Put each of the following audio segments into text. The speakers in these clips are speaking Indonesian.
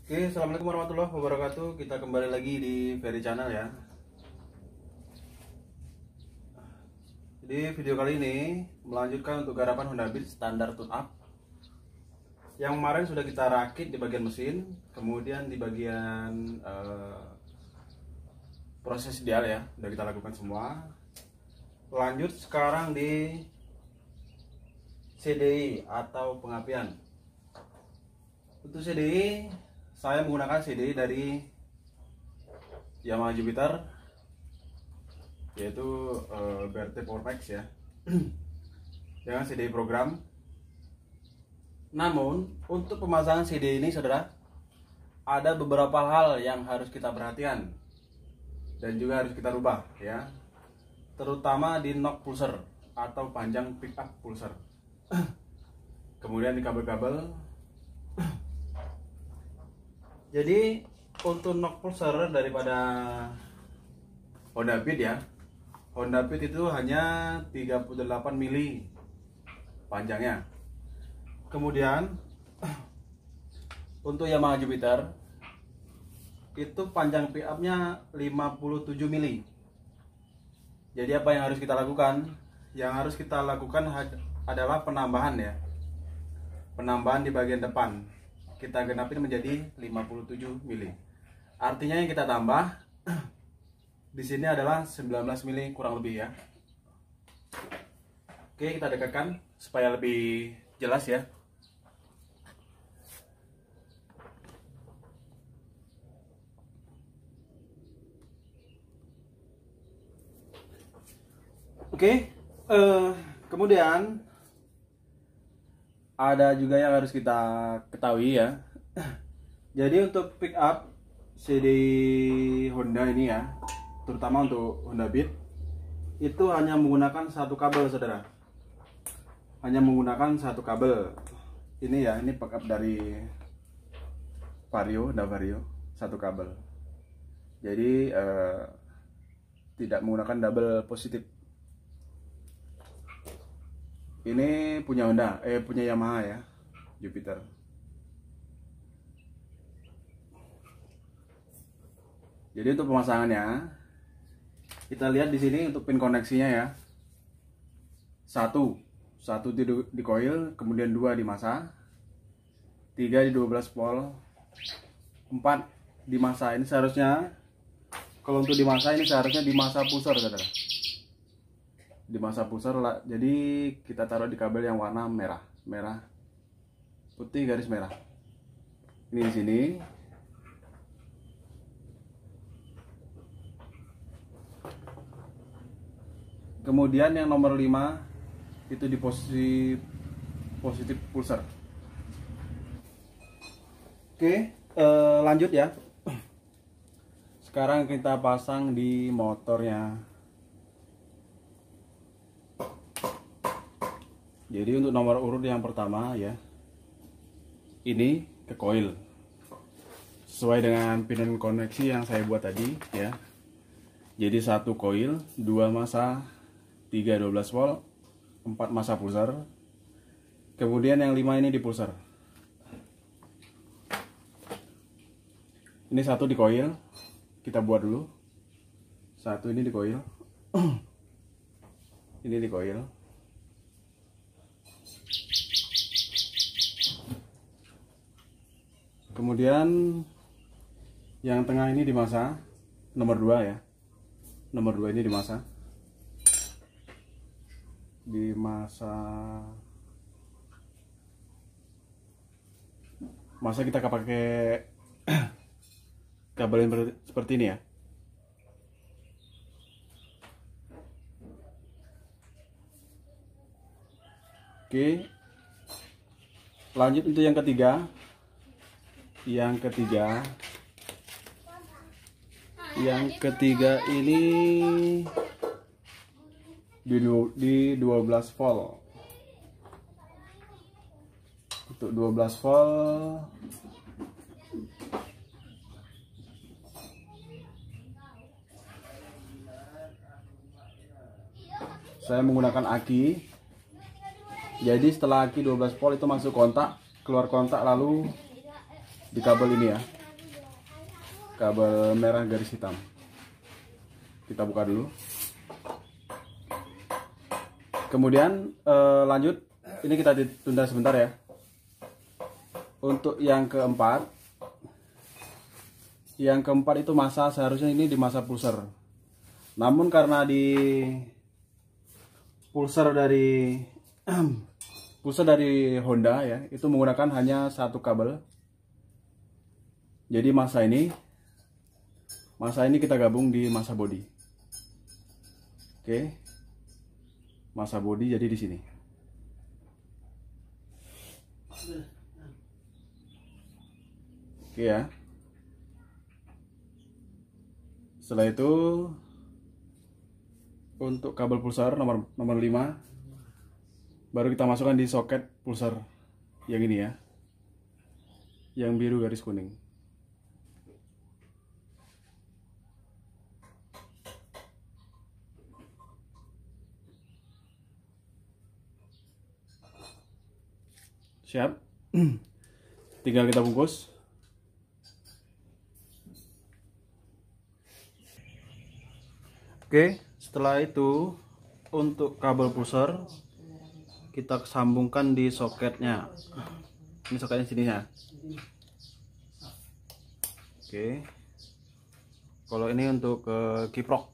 Oke, assalamualaikum warahmatullahi wabarakatuh. Kita kembali lagi di Ferry Channel ya. Jadi video kali ini melanjutkan untuk garapan Honda Beat standar tune up. Yang kemarin sudah kita rakit di bagian mesin, kemudian di bagian proses dial ya, sudah kita lakukan semua. Lanjut sekarang di CDI atau pengapian. Untuk CDI saya menggunakan CDI dari Yamaha Jupiter, yaitu BRT Powermax ya, dengan CDI program. Namun untuk pemasangan CDI ini saudara, ada beberapa hal yang harus kita perhatikan dan juga harus kita rubah ya, terutama di knock pulser atau panjang pick up pulser. Kemudian di kabel-kabel. Jadi untuk knock pulser daripada Honda Beat ya, Honda Beat itu hanya 38 mili panjangnya. Kemudian untuk Yamaha Jupiter itu panjang pick up-nya 57 mili. Jadi apa yang harus kita lakukan? Yang harus kita lakukan adalah penambahan ya. Penambahan di bagian depan. Kita genapin menjadi 57 mili. Artinya yang kita tambah di sini adalah 19 mili kurang lebih ya. Oke, kita dekatkan supaya lebih jelas ya. Oke, kemudian ada juga yang harus kita ketahui ya. Jadi untuk pick up CD Honda ini ya, terutama untuk Honda Beat, itu hanya menggunakan satu kabel saudara. Hanya menggunakan satu kabel. Ini ya, ini pick up dari Vario, Honda Vario, satu kabel. Jadi tidak menggunakan double positif. Ini punya Honda, punya Yamaha ya, Jupiter. Jadi untuk pemasangannya, kita lihat di sini untuk pin koneksinya ya. Satu di coil, kemudian 2 di masa, 3 di 12 volt, 4 di masa. Ini seharusnya, kalau untuk di masa ini seharusnya di masa pusar saudara. Di masa pusar lah, jadi kita taruh di kabel yang warna merah putih garis merah. Ini di sini. Kemudian yang nomor 5 itu di posisi positif pulsar. Oke, lanjut ya. Sekarang kita pasang di motornya. Jadi untuk nomor urut yang pertama ya, ini ke coil sesuai dengan pin koneksi yang saya buat tadi ya. Jadi 1 coil, 2 masa, 3 12 volt, 4 masa pulsar. Kemudian yang 5 ini di pulsar. Ini 1 di coil, kita buat dulu. 1 ini di coil. Ini di coil. Kemudian yang tengah ini di masa, nomor 2 ya. Nomor 2 ini di masa. Di masa kita pakai kabel yang seperti ini ya. Oke. Lanjut untuk yang ketiga. Yang ketiga ini di 12 volt. Untuk 12 volt saya menggunakan aki. Jadi setelah aki 12 volt itu masuk kontak, keluar kontak, lalu di kabel ini ya, kabel merah garis hitam. Kita buka dulu. Kemudian lanjut, ini kita tunda sebentar ya. Untuk yang keempat itu masa, seharusnya ini di masa pulser. Namun karena di pulser dari Honda ya, itu menggunakan hanya satu kabel. Jadi masa ini kita gabung di masa bodi. Oke. Masa bodi jadi di sini. Oke ya. Setelah itu untuk kabel pulsar nomor 5 baru kita masukkan di soket pulsar yang ini ya. Yang biru garis kuning. Siap. Tinggal kita bungkus. Oke, setelah itu untuk kabel pusar kita sambungkan di soketnya. Ini soketnya sini ya. Oke. Kalau ini untuk kiprok.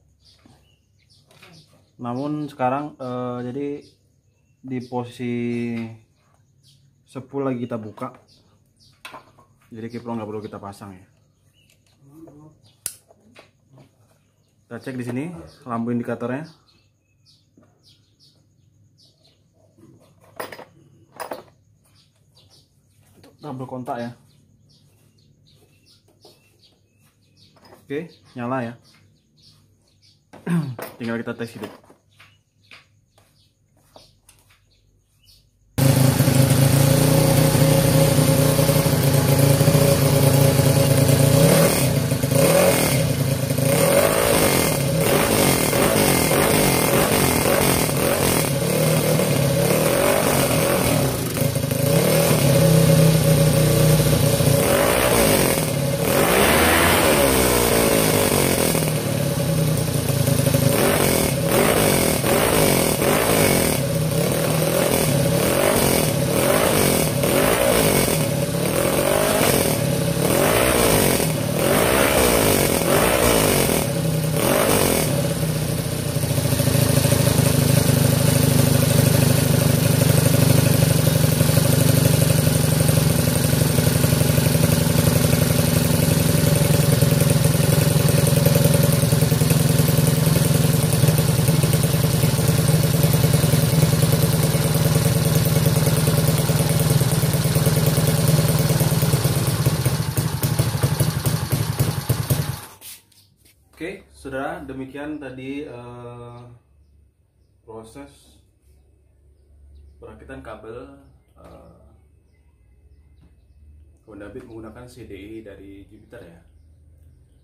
Namun sekarang jadi di posisi sepul lagi kita buka. Jadi kiprok nggak perlu kita pasang ya. Kita cek di sini lampu indikatornya. Tabel kontak ya. Oke, nyala ya. Tinggal kita tes hidup. Oke, saudara, demikian tadi proses perakitan kabel Honda Beat menggunakan CDI dari Jupiter ya.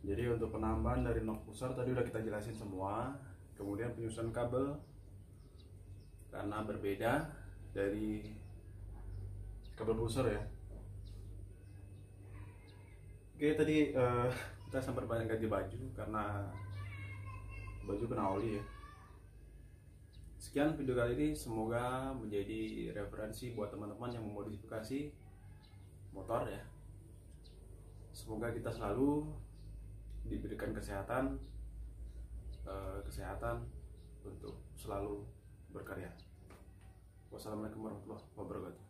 Jadi untuk penambahan dari nok pusar tadi udah kita jelasin semua. Kemudian penyusunan kabel karena berbeda dari kabel pusar ya. Oke, tadi kita sempat banyak ganti baju karena baju kena oli ya. Sekian video kali ini, semoga menjadi referensi buat teman-teman yang memodifikasi motor ya. Semoga kita selalu diberikan kesehatan untuk selalu berkarya. Wassalamualaikum warahmatullahi wabarakatuh.